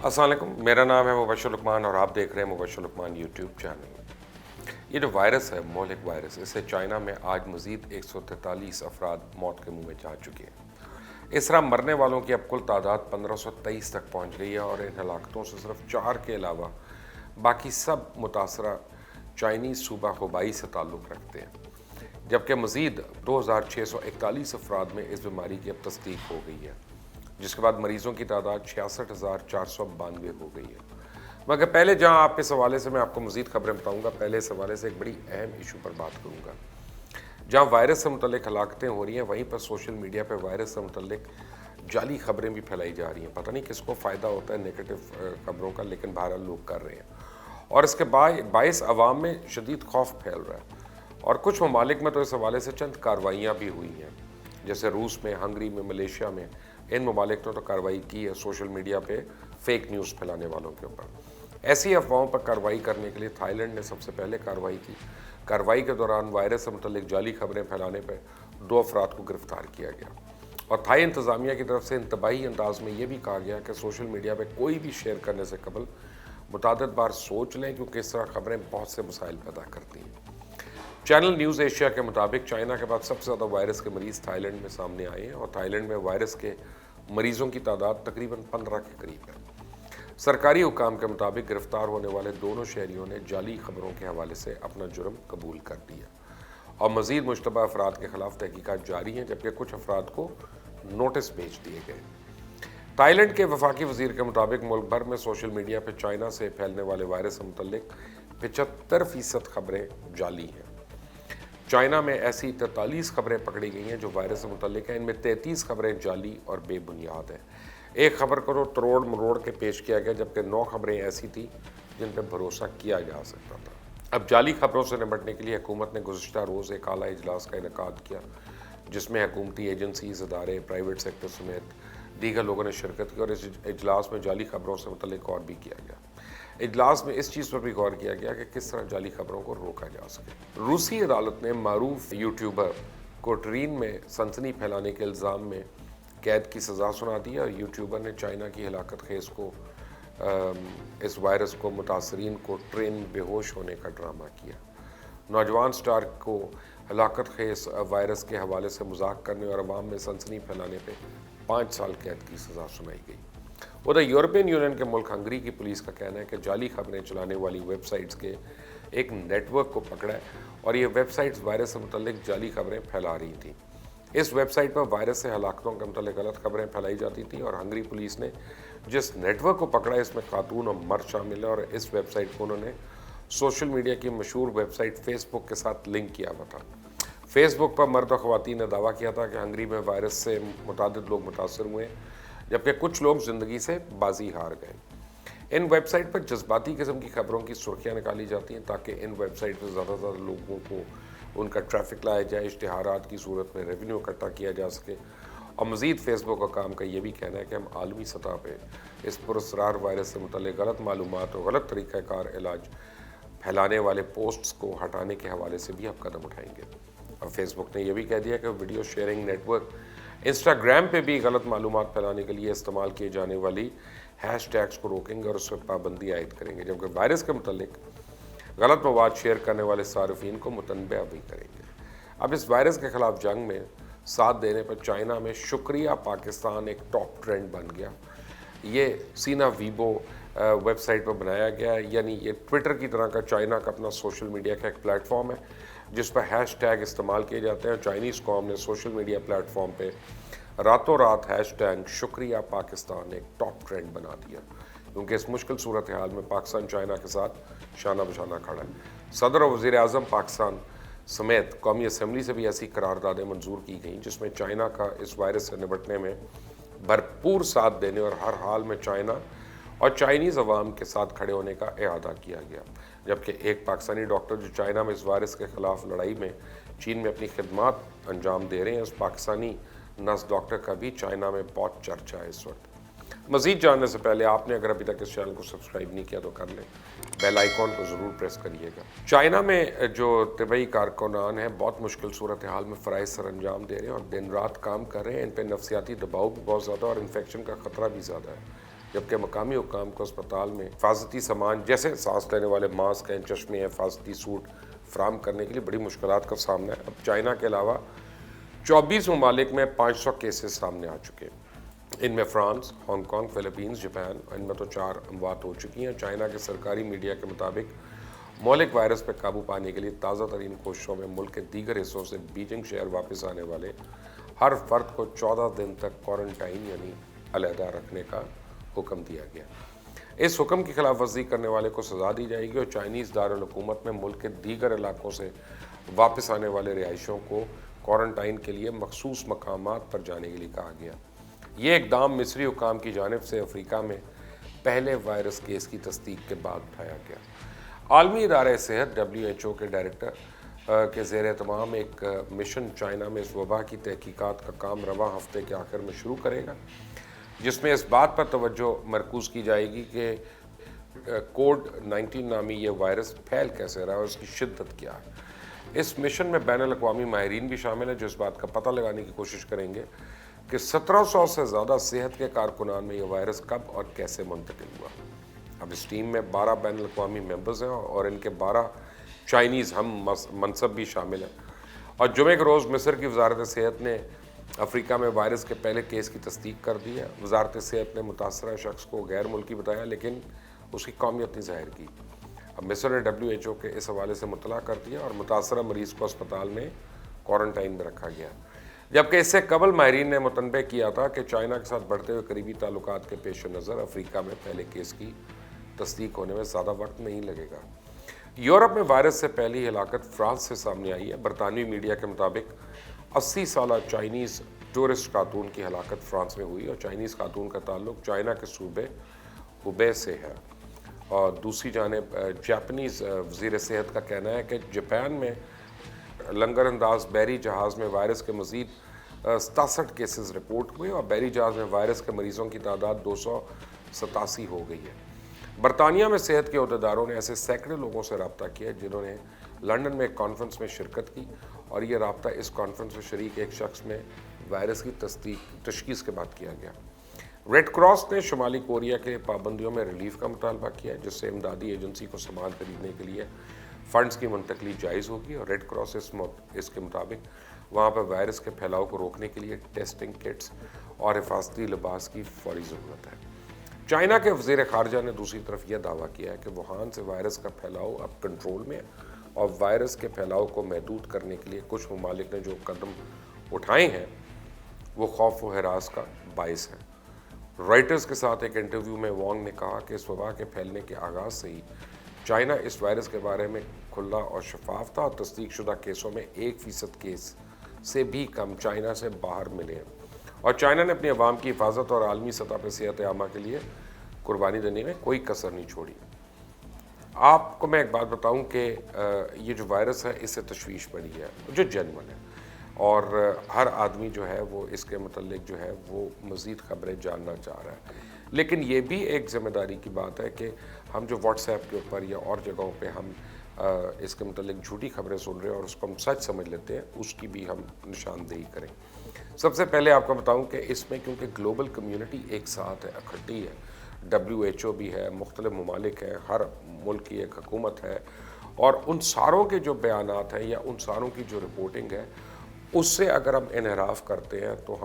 السلام علیکم، میرا نام ہے مبشر لقمان اور آپ دیکھ رہے ہیں مبشر لقمان یوٹیوب چینل۔ یہ جو وائرس ہے، مہلک وائرس، اس سے چائنا میں آج مزید 143 افراد موت کے منہ میں جا چکے ہیں۔ اس طرح مرنے والوں کی اب کل تعداد 1523 تک پہنچ گئی ہے اور ان ہلاکتوں سے صرف 4 کے علاوہ باقی سب متاثرہ چائنیز صوبہ ہوبائی سے تعلق رکھتے ہیں، جبکہ مزید 2641 افراد میں اس بیماری کی اب تصدیق ہو گئی ہے، جس کے بعد مریضوں کی تعداد 66,492 ہو گئی ہے۔ مگر پہلے جہاں آپ اس حوالے سے میں آپ کو مزید خبریں بتاؤں گا، پہلے اس حوالے سے ایک بڑی اہم ایشو پر بات کروں گا۔ جہاں وائرس سے متعلق ہلاکتیں ہو رہی ہیں، وہیں پر سوشل میڈیا پہ وائرس سے متعلق جعلی خبریں بھی پھیلائی جا رہی ہیں۔ پتہ نہیں کس کو فائدہ ہوتا ہے نیگیٹو خبروں کا، لیکن بہرحال لوگ کر رہے ہیں اور اس کے باعث عوام میں شدید خوف پھیل رہا ہے۔ اور کچھ ممالک میں تو اس حوالے سے چند کارروائیاں بھی ہوئی ہیں، جیسے روس میں، ہنگری میں، ملیشیا میں۔ ان ممالک نے تو کارروائی کی ہے سوشل میڈیا پہ فیک نیوز پھیلانے والوں کے اوپر۔ ایسی افواہوں پر کارروائی کرنے کے لیے تھائی لینڈ نے سب سے پہلے کارروائی کی۔ کارروائی کے دوران وائرس سے متعلق جعلی خبریں پھیلانے پر 2 افراد کو گرفتار کیا گیا، اور تھائی انتظامیہ کی طرف سے انتباہی انداز میں یہ بھی کہا گیا کہ سوشل میڈیا پہ کوئی بھی شیئر کرنے سے قبل متعدد بار سوچ لیں، کیونکہ اس طرح خبریں بہت سے مسائل پیدا کرتی ہیں۔ چینل نیوز ایشیا کے مطابق چائنا کے بعد سب سے زیادہ وائرس کے مریض تھائی لینڈ میں سامنے آئے ہیں، اور تھائی لینڈ میں وائرس کے مریضوں کی تعداد تقریباً 15 کے قریب ہے۔ سرکاری حکام کے مطابق گرفتار ہونے والے دونوں شہریوں نے جعلی خبروں کے حوالے سے اپنا جرم قبول کر لیا، اور مزید مشتبہ افراد کے خلاف تحقیقات جاری ہیں، جبکہ کچھ افراد کو نوٹس بھیج دیے گئے۔ تھائی لینڈ کے وفاقی وزیر کے مطابق ملک بھر میں سوشل میڈیا پہ چائنا سے پھیلنے والے وائرس سے متعلق 75% خبریں جعلی ہیں۔ چائنا میں ایسی 43 خبریں پکڑی گئی ہیں جو وائرس سے متعلق ہیں، ان میں 33 خبریں جعلی اور بے بنیاد ہیں۔ ایک خبر کو تروڑ مروڑ کے پیش کیا گیا، جبکہ 9 خبریں ایسی تھیں جن پہ بھروسہ کیا جا سکتا تھا۔ اب جعلی خبروں سے نمٹنے کے لیے حکومت نے گزشتہ روز ایک اعلیٰ اجلاس کا انعقاد کیا، جس میں حکومتی ایجنسیز، ادارے، پرائیویٹ سیکٹر سمیت دیگر لوگوں نے شرکت کی، اور اس اجلاس میں جعلی خبروں سے متعلق غور بھی کیا گیا۔ اجلاس میں اس چیز پر بھی غور کیا گیا کہ کس طرح جعلی خبروں کو روکا جا سکے۔ روسی عدالت نے معروف یوٹیوبر کو ٹرین میں سنسنی پھیلانے کے الزام میں قید کی سزا سنا دی، اور یوٹیوبر نے چائنا کی ہلاکت خیز کو اس وائرس کو متاثرین کو ٹرین میں بے ہوش ہونے کا ڈرامہ کیا۔ نوجوان سٹار کو ہلاکت خیز وائرس کے حوالے سے مذاق کرنے اور عوام میں سنسنی پھیلانے پہ 5 سال قید کی سزا سنائی گئی۔ ادھر یورپین یونین کے ملک ہنگری کی پولیس کا کہنا ہے کہ جعلی خبریں چلانے والی ویب سائٹس کے ایک نیٹ ورک کو پکڑا ہے، اور یہ ویب سائٹس وائرس سے متعلق جعلی خبریں پھیلا رہی تھیں۔ اس ویب سائٹ پر وائرس سے ہلاکتوں کے متعلق غلط خبریں پھیلائی جاتی تھیں، اور ہنگری پولیس نے جس نیٹ ورک کو پکڑا ہے اس میں خاتون اور مرد شامل ہے، اور اس ویب سائٹ کو انہوں نے سوشل میڈیا کی مشہور ویب سائٹ فیس بک کے ساتھ لنک کیا ہوا تھا۔ فیس بک پر مرد و خواتین نے دعویٰ کیا تھا کہ ہنگری میں وائرس سے متعدد لوگ متاثر ہوئے، جبکہ کچھ لوگ زندگی سے بازی ہار گئے۔ ان ویب سائٹ پر جذباتی قسم کی خبروں کی سرخیاں نکالی جاتی ہیں تاکہ ان ویب سائٹ پر زیادہ سے زیادہ لوگوں کو ان کا ٹریفک لایا جائے، اشتہارات کی صورت میں ریونیو اکٹھا کیا جا سکے۔ اور مزید فیس بک کا کام کا یہ بھی کہنا ہے کہ ہم عالمی سطح پہ اس پراسرار وائرس سے متعلق غلط معلومات اور غلط طریقہ کار علاج پھیلانے والے پوسٹس کو ہٹانے کے حوالے سے بھی ہم قدم اٹھائیں گے۔ اور فیس بک نے یہ بھی کہہ دیا کہ video sharing network Instagram پہ بھی غلط معلومات پھیلانے کے لیے استعمال کیے جانے والی ہیش ٹیگس کو روکیں گے اور اس پر پابندی عائد کریں گے، جبکہ وائرس کے متعلق غلط مواد شیئر کرنے والے صارفین کو متنبہ بھی کریں گے۔ اب اس وائرس کے خلاف جنگ میں ساتھ دینے پر چائنا میں شکریہ پاکستان ایک ٹاپ ٹرینڈ بن گیا۔ یہ سینا ویبو ویب سائٹ پر بنایا گیا ہے، یعنی یہ ٹویٹر کی طرح کا چائنا کا اپنا سوشل میڈیا کا ایک پلیٹ فارم ہے جس پر ہیش ٹیگ استعمال کیے جاتے ہیں۔ چائنیز قوم نے سوشل میڈیا پلیٹ فارم پہ راتوں رات ہیش ٹیگ شکریہ پاکستان ایک ٹاپ ٹرینڈ بنا دیا، کیونکہ اس مشکل صورتحال میں پاکستان چائنا کے ساتھ شانہ بشانہ کھڑا ہے۔ صدر و وزیر اعظم پاکستان سمیت قومی اسمبلی سے بھی ایسی قراردادیں منظور کی گئیں جس میں چائنا کا اس وائرس سے نمٹنے میں بھرپور ساتھ دینے اور ہر حال میں چائنا اور چائنیز عوام کے ساتھ کھڑے ہونے کا اعادہ کیا گیا، جبکہ ایک پاکستانی ڈاکٹر جو چائنا میں اس وائرس کے خلاف لڑائی میں چین میں اپنی خدمات انجام دے رہے ہیں، اس پاکستانی نرس ڈاکٹر کا بھی چائنا میں بہت چرچا ہے اس وقت۔ مزید جاننے سے پہلے آپ نے اگر ابھی تک اس چینل کو سبسکرائب نہیں کیا تو کر لیں بیل آئیکن کو ضرور پریس کریے گا۔ چائنا میں جو طبی کارکنان ہیں بہت مشکل صورتحال میں فرائض سر انجام دے رہے ہیں اور دن رات کام کر رہے ہیں، ان پہ نفسیاتی دباؤ بھی بہت زیادہ اور انفیکشن کا خطرہ بھی زیادہ ہے، جبکہ مقامی حکام کو اسپتال میں حفاظتی سامان جیسے سانس لینے والے ماسک ہیں، چشمے ہیں، حفاظتی سوٹ فراہم کرنے کے لیے بڑی مشکلات کا سامنا ہے۔ اب چائنا کے علاوہ 24 ممالک میں 500 کیسز سامنے آ چکے ہیں، ان میں فرانس، ہانگ کانگ، فلپینز، جاپان، ان میں تو 4 اموات ہو چکی ہیں۔ چائنا کے سرکاری میڈیا کے مطابق مہلک وائرس پہ قابو پانے کے لیے تازہ ترین کوششوں میں ملک کے دیگر حصوں سے بیجنگ شہر واپس آنے والے ہر فرد کو 14 دن تک کوارنٹائن یعنی علیحدہ رکھنے کا حکم دیا گیا۔ اس حکم کی خلاف ورزی کرنے والے کو سزا دی جائے گی اور چائنیز دارالحکومت میں ملک کے دیگر علاقوں سے واپس آنے والے رہائشیوں کو کوارنٹائن کے لیے مخصوص مقامات پر جانے کے لیے کہا گیا۔ یہ اقدام مصری حکام کی جانب سے افریقہ میں پہلے وائرس کیس کی تصدیق کے بعد اٹھایا گیا۔ عالمی ادارہ صحت WHO کے ڈائریکٹر کے زیر اہتمام ایک مشن چائنا میں اس وبا کی تحقیقات کا کام رواں ہفتے کے آخر میں شروع کرے گا، جس میں اس بات پر توجہ مرکوز کی جائے گی کہ کووڈ-19 نامی یہ وائرس پھیل کیسے رہا ہے اور اس کی شدت کیا ہے۔ اس مشن میں بین الاقوامی ماہرین بھی شامل ہیں جو اس بات کا پتہ لگانے کی کوشش کریں گے کہ 1700 سے زیادہ صحت کے کارکنان میں یہ وائرس کب اور کیسے منتقل ہوا۔ اب اس ٹیم میں 12 بین الاقوامی ممبرز ہیں اور ان کے 12 چائنیز ہم منصب بھی شامل ہیں۔ اور جمعے کے روز مصر کی وزارت صحت نے افریقہ میں وائرس کے پہلے کیس کی تصدیق کر دی ہے۔ وزارت صحت نے متاثرہ شخص کو غیر ملکی بتایا لیکن اس کی قومیت نہیں ظاہر کی۔ اب مصر نے WHO کے اس حوالے سے مطلع کر دیا اور متاثرہ مریض کو اسپتال میں کوارنٹائن میں رکھا گیا، جبکہ اس سے قبل ماہرین نے متنبہ کیا تھا کہ چائنا کے ساتھ بڑھتے ہوئے قریبی تعلقات کے پیش نظر افریقہ میں پہلے کیس کی تصدیق ہونے میں زیادہ وقت نہیں لگے گا۔ یورپ میں وائرس سے پہلی ہلاکت فرانس سے سامنے آئی ہے۔ برطانوی میڈیا کے مطابق 80 سالہ چائنیز ٹورسٹ خاتون کی ہلاکت فرانس میں ہوئی اور چائنیز خاتون کا تعلق چائنا کے صوبے ہوبے سے ہے۔ اور دوسری جانب جاپنیز وزیر صحت کا کہنا ہے کہ جاپان میں لنگر انداز بحری جہاز میں وائرس کے مزید 67 کیسز رپورٹ ہوئے اور بحری جہاز میں وائرس کے مریضوں کی تعداد 287 ہو گئی ہے۔ برطانیہ میں صحت کے عہدیداروں نے ایسے سینکڑے لوگوں سے رابطہ کیا جنہوں نے لندن میں ایک کانفرنس میں شرکت کی اور یہ رابطہ اس کانفرنس میں شریک ایک شخص میں وائرس کی تشخیص کے بعد کیا گیا۔ ریڈ کراس نے شمالی کوریا کے پابندیوں میں ریلیف کا مطالبہ کیا جس سے امدادی ایجنسی کو سامان خریدنے کے لیے فنڈز کی منتقلی جائز ہوگی اور ریڈ کراس اس کے مطابق وہاں پر وائرس کے پھیلاؤ کو روکنے کے لیے ٹیسٹنگ کٹس اور حفاظتی لباس کی فوری ضرورت ہے۔ چائنا کے وزیر خارجہ نے دوسری طرف یہ دعویٰ کیا ہے کہ ووہان سے وائرس کا پھیلاؤ اب کنٹرول میں ہے اور وائرس کے پھیلاؤ کو محدود کرنے کے لیے کچھ ممالک نے جو قدم اٹھائے ہیں وہ خوف و ہراس کا باعث ہے۔ رائٹرز کے ساتھ ایک انٹرویو میں وانگ نے کہا کہ اس وبا کے پھیلنے کے آغاز سے ہی چائنا اس وائرس کے بارے میں کھلا اور شفاف تھا اور تصدیق شدہ کیسوں میں 1% کیس سے بھی کم چائنا سے باہر ملے ہیں اور چائنا نے اپنی عوام کی حفاظت اور عالمی سطح پر صحت عامہ کے لیے قربانی دینے میں کوئی کسر نہیں چھوڑی۔ آپ کو میں ایک بات بتاؤں کہ یہ جو وائرس ہے اس سے تشویش بڑھی ہے جو جینون ہے اور ہر آدمی جو ہے وہ اس کے متعلق جو ہے وہ مزید خبریں جاننا چاہ رہا ہے، لیکن یہ بھی ایک ذمہ داری کی بات ہے کہ ہم جو واٹس ایپ کے اوپر یا اور جگہوں پہ ہم اس کے متعلق جھوٹی خبریں سن رہے ہیں اور اس کو ہم سچ سمجھ لیتے ہیں اس کی بھی ہم نشاندہی کریں۔ سب سے پہلے آپ کو بتاؤں کہ اس میں کیونکہ گلوبل کمیونٹی ایک ساتھ ہے، اکٹھی ہے، WHO بھی ہے، مختلف ممالک ہیں، ہر ملک کی ایک حکومت ہے اور ان ساروں کے جو بیانات ہیں یا ان ساروں کی جو رپورٹنگ ہے اس سے اگر ہم انحراف کرتے ہیں تو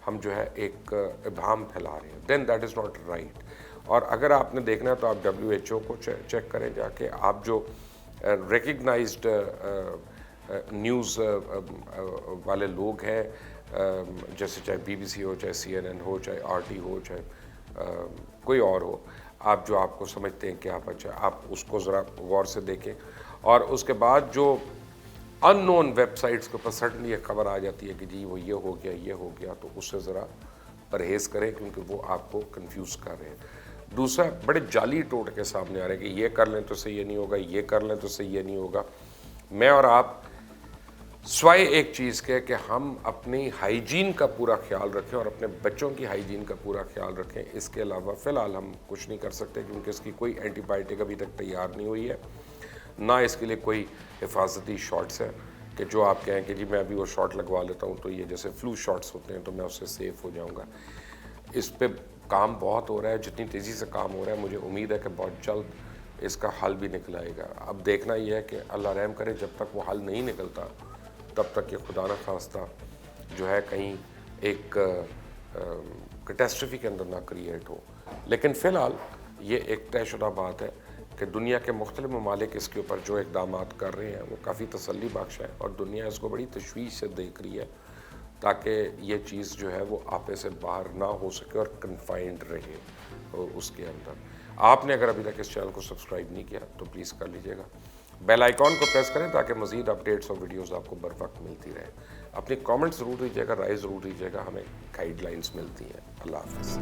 ہم جو ہے ایک ابہام پھیلا رہے ہیں، دین دیٹ از ناٹ رائٹ۔ اور اگر آپ نے دیکھنا ہے تو آپ WHO کو چیک کریں جا کے، آپ جو ریکگنائزڈ نیوز والے لوگ ہیں جیسے چاہے BBC ہو، چاہے CNN ہو، چاہے RT ہو، چاہے کوئی اور ہو، آپ جو آپ کو سمجھتے ہیں کہ آپ اس کو ذرا غور سے دیکھیں اور اس کے بعد جو ان نون ویب سائٹس کے اوپر سڈنلی ایک خبر آ جاتی ہے کہ جی وہ یہ ہو گیا تو اس سے ذرا پرہیز کریں کیونکہ وہ آپ کو کنفیوز کر رہے ہیں۔ دوسرا، بڑے جعلی ٹوٹکے سامنے آ رہے ہیں کہ یہ کر لیں تو اس سے یہ نہیں ہوگا، یہ کر لیں تو اس سے یہ نہیں ہوگا۔ میں اور آپ سوائے ایک چیز کے کہ ہم اپنی ہائیجین کا پورا خیال رکھیں اور اپنے بچوں کی ہائیجین کا پورا خیال رکھیں. اس کے علاوہ فی الحال ہم کچھ نہیں کر سکتے کیونکہ اس کی کوئی اینٹی بائیوٹک ابھی تک تیار نہیں ہوئی ہے, نہ اس کے لیے کوئی حفاظتی شاٹس ہیں کہ جو آپ کہیں کہ جی میں ابھی وہ شاٹ لگوا لیتا ہوں تو یہ جیسے فلو شاٹس ہوتے ہیں تو میں اس سے سیف ہو جاؤں گا. اس پہ کام بہت ہو رہا ہے, جتنی تیزی سے کام ہو رہا ہے مجھے امید ہے کہ بہت جلد اس کا حل بھی نکل آئے گا. اب دیکھنا یہ ہے کہ اللہ رحم کرے جب تک وہ حل نہیں نکلتا تب تک یہ خدا نہ خواستہ جو ہے کہیں ایک کیٹاسٹرفی کے اندر نہ کریٹ ہو. لیکن فی الحال یہ ایک طے شدہ بات ہے کہ دنیا کے مختلف ممالک اس کے اوپر جو اقدامات کر رہے ہیں وہ کافی تسلی بخش ہے اور دنیا اس کو بڑی تشویش سے دیکھ رہی ہے تاکہ یہ چیز جو ہے وہ آپے سے باہر نہ ہو سکے اور کنفائنڈ رہے اس کے اندر. آپ نے اگر ابھی تک اس چینل کو سبسکرائب نہیں کیا تو پلیز کر لیجیے گا, بیل آئیکن کو پریس کریں تاکہ مزید اپڈیٹس اور ویڈیوز آپ کو بر وقت ملتی رہے. اپنی کامنٹ ضرور دیجیے گا, رائے ضرور دیجیے گا, ہمیں گائیڈ لائنس ملتی ہیں. اللہ حافظ.